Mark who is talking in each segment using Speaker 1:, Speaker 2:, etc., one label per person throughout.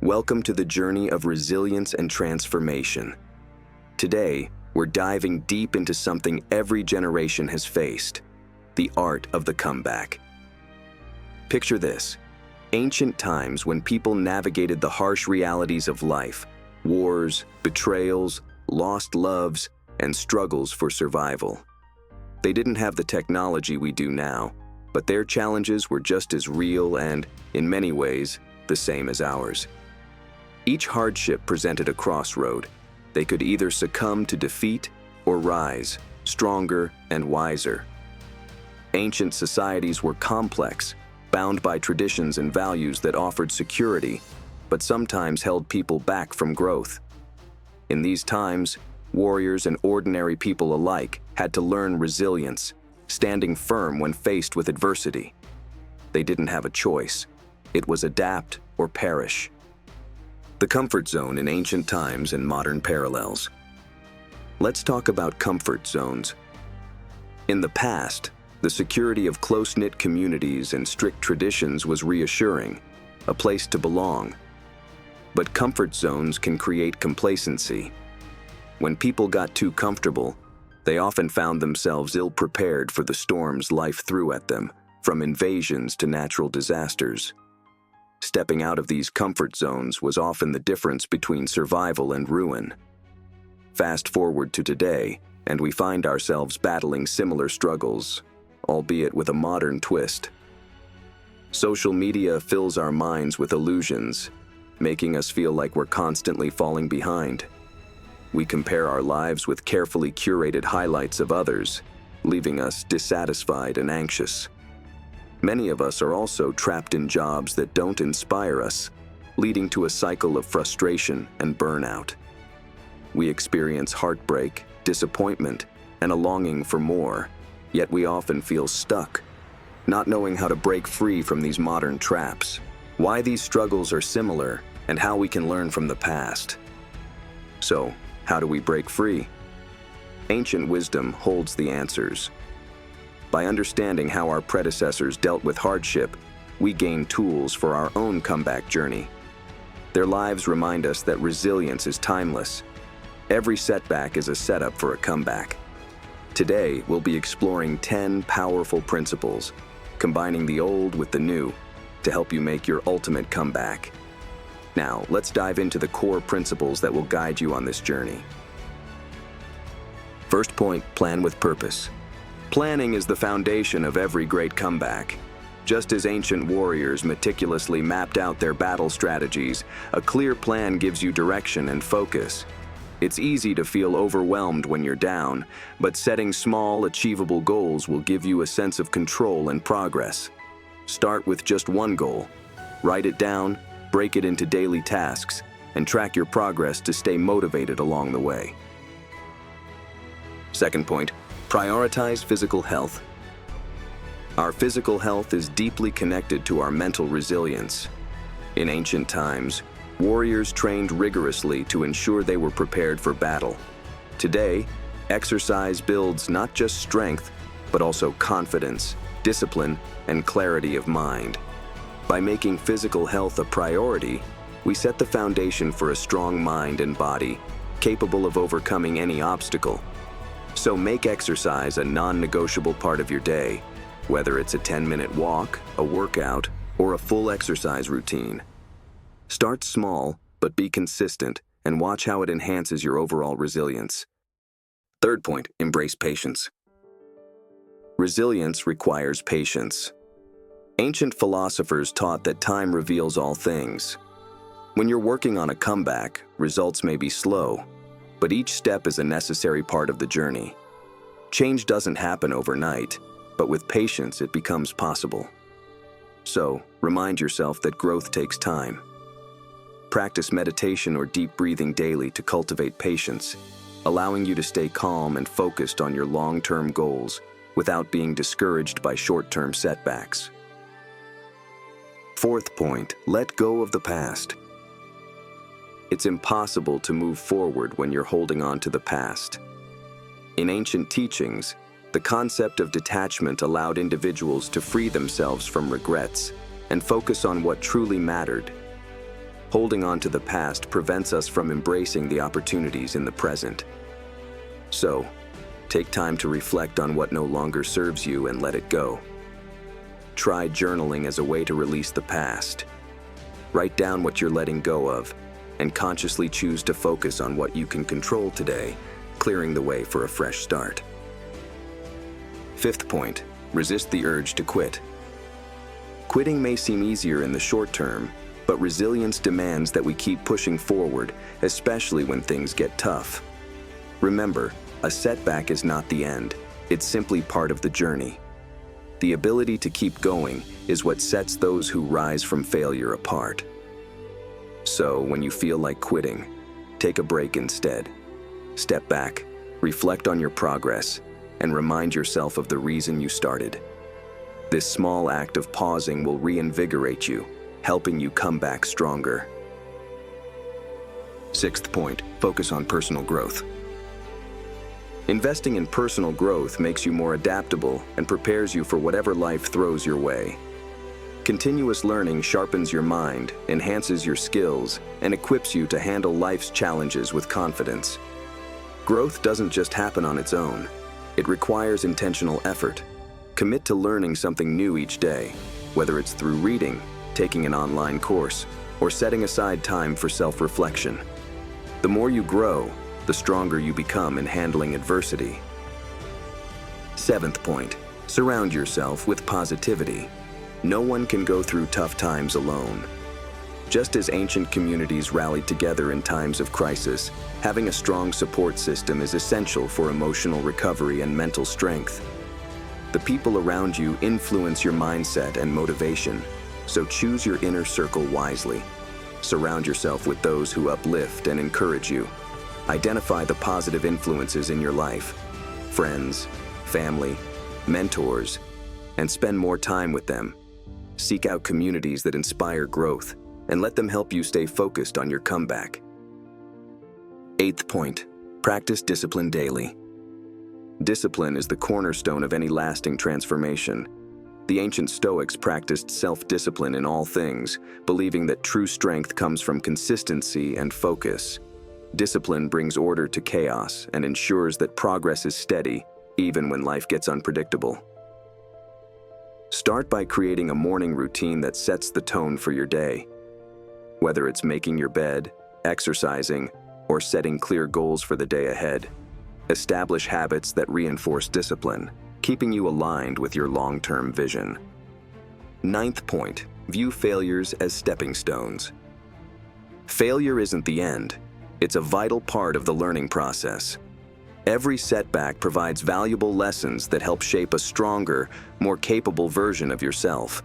Speaker 1: Welcome to the journey of resilience and transformation. Today, we're diving deep into something every generation has faced: the art of the comeback. Picture this: ancient times when people navigated the harsh realities of life, wars, betrayals, lost loves, and struggles for survival. They didn't have the technology we do now, but their challenges were just as real and, in many ways, the same as ours. Each hardship presented a crossroad. They could either succumb to defeat or rise, stronger and wiser. Ancient societies were complex, bound by traditions and values that offered security, but sometimes held people back from growth. In these times, warriors and ordinary people alike had to learn resilience, standing firm when faced with adversity. They didn't have a choice. It was adapt or perish. The comfort zone in ancient times and modern parallels. Let's talk about comfort zones. In the past, the security of close-knit communities and strict traditions was reassuring, a place to belong. But comfort zones can create complacency. When people got too comfortable, they often found themselves ill-prepared for the storms life threw at them, from invasions to natural disasters. Stepping out of these comfort zones was often the difference between survival and ruin. Fast forward to today, and we find ourselves battling similar struggles, albeit with a modern twist. Social media fills our minds with illusions, making us feel like we're constantly falling behind. We compare our lives with carefully curated highlights of others, leaving us dissatisfied and anxious. Many of us are also trapped in jobs that don't inspire us, leading to a cycle of frustration and burnout. We experience heartbreak, disappointment, and a longing for more, yet we often feel stuck, not knowing how to break free from these modern traps. Why these struggles are similar, and how we can learn from the past. So, how do we break free? Ancient wisdom holds the answers. By understanding how our predecessors dealt with hardship, we gain tools for our own comeback journey. Their lives remind us that resilience is timeless. Every setback is a setup for a comeback. Today, we'll be exploring 10 powerful principles, combining the old with the new, to help you make your ultimate comeback. Now, let's dive into the core principles that will guide you on this journey. First point, plan with purpose. Planning is the foundation of every great comeback. Just as ancient warriors meticulously mapped out their battle strategies, a clear plan gives you direction and focus. It's easy to feel overwhelmed when you're down, but setting small, achievable goals will give you a sense of control and progress. Start with just one goal. Write it down, break it into daily tasks, and track your progress to stay motivated along the way. Second point, prioritize physical health. Our physical health is deeply connected to our mental resilience. In ancient times, warriors trained rigorously to ensure they were prepared for battle. Today, exercise builds not just strength, but also confidence, discipline, and clarity of mind. By making physical health a priority, we set the foundation for a strong mind and body, capable of overcoming any obstacle. So make exercise a non-negotiable part of your day, whether it's a 10-minute walk, a workout, or a full exercise routine. Start small, but be consistent, and watch how it enhances your overall resilience. Third point, embrace patience. Resilience requires patience. Ancient philosophers taught that time reveals all things. When you're working on a comeback, results may be slow, but each step is a necessary part of the journey. Change doesn't happen overnight, but with patience it becomes possible. So, remind yourself that growth takes time. Practice meditation or deep breathing daily to cultivate patience, allowing you to stay calm and focused on your long-term goals without being discouraged by short-term setbacks. Fourth point, let go of the past. It's impossible to move forward when you're holding on to the past. In ancient teachings, the concept of detachment allowed individuals to free themselves from regrets and focus on what truly mattered. Holding on to the past prevents us from embracing the opportunities in the present. So, take time to reflect on what no longer serves you and let it go. Try journaling as a way to release the past. Write down what you're letting go of, and consciously choose to focus on what you can control today, clearing the way for a fresh start. Fifth point, resist the urge to quit. Quitting may seem easier in the short term, but resilience demands that we keep pushing forward, especially when things get tough. Remember, a setback is not the end, it's simply part of the journey. The ability to keep going is what sets those who rise from failure apart. So, when you feel like quitting, take a break instead. Step back, reflect on your progress, and remind yourself of the reason you started. This small act of pausing will reinvigorate you, helping you come back stronger. Sixth point, focus on personal growth. Investing in personal growth makes you more adaptable and prepares you for whatever life throws your way. Continuous learning sharpens your mind, enhances your skills, and equips you to handle life's challenges with confidence. Growth doesn't just happen on its own. It requires intentional effort. Commit to learning something new each day, whether it's through reading, taking an online course, or setting aside time for self-reflection. The more you grow, the stronger you become in handling adversity. Seventh point, surround yourself with positivity. No one can go through tough times alone. Just as ancient communities rallied together in times of crisis, having a strong support system is essential for emotional recovery and mental strength. The people around you influence your mindset and motivation, so choose your inner circle wisely. Surround yourself with those who uplift and encourage you. Identify the positive influences in your life, friends, family, mentors, and spend more time with them. Seek out communities that inspire growth and let them help you stay focused on your comeback. Eighth point, practice discipline daily. Discipline is the cornerstone of any lasting transformation. The ancient Stoics practiced self-discipline in all things, believing that true strength comes from consistency and focus. Discipline brings order to chaos and ensures that progress is steady, even when life gets unpredictable. Start by creating a morning routine that sets the tone for your day. Whether it's making your bed, exercising, or setting clear goals for the day ahead, establish habits that reinforce discipline, keeping you aligned with your long-term vision. Ninth point, view failures as stepping stones. Failure isn't the end. It's a vital part of the learning process. Every setback provides valuable lessons that help shape a stronger, more capable version of yourself.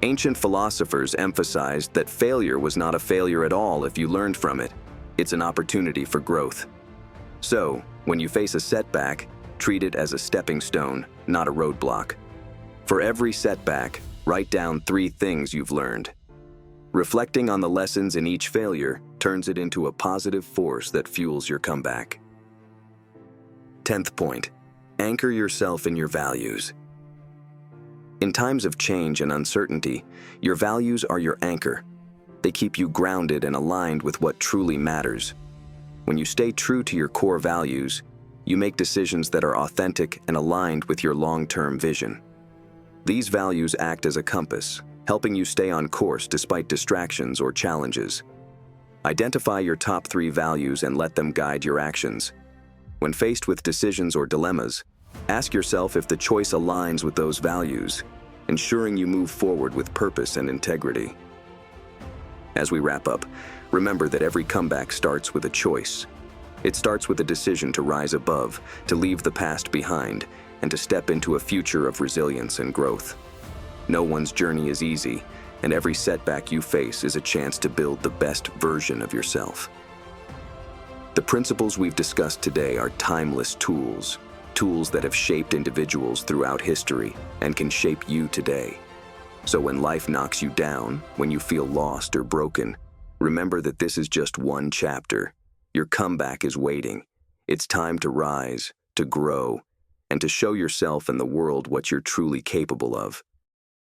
Speaker 1: Ancient philosophers emphasized that failure was not a failure at all if you learned from it. It's an opportunity for growth. So, when you face a setback, treat it as a stepping stone, not a roadblock. For every setback, write down 3 things you've learned. Reflecting on the lessons in each failure turns it into a positive force that fuels your comeback. 10th point, anchor yourself in your values. In times of change and uncertainty, your values are your anchor. They keep you grounded and aligned with what truly matters. When you stay true to your core values, you make decisions that are authentic and aligned with your long-term vision. These values act as a compass, helping you stay on course despite distractions or challenges. Identify your top 3 values and let them guide your actions. When faced with decisions or dilemmas, ask yourself if the choice aligns with those values, ensuring you move forward with purpose and integrity. As we wrap up, remember that every comeback starts with a choice. It starts with a decision to rise above, to leave the past behind, and to step into a future of resilience and growth. No one's journey is easy, and every setback you face is a chance to build the best version of yourself. The principles we've discussed today are timeless tools that have shaped individuals throughout history and can shape you today. So when life knocks you down, when you feel lost or broken, remember that this is just one chapter. Your comeback is waiting. It's time to rise, to grow, and to show yourself and the world what you're truly capable of.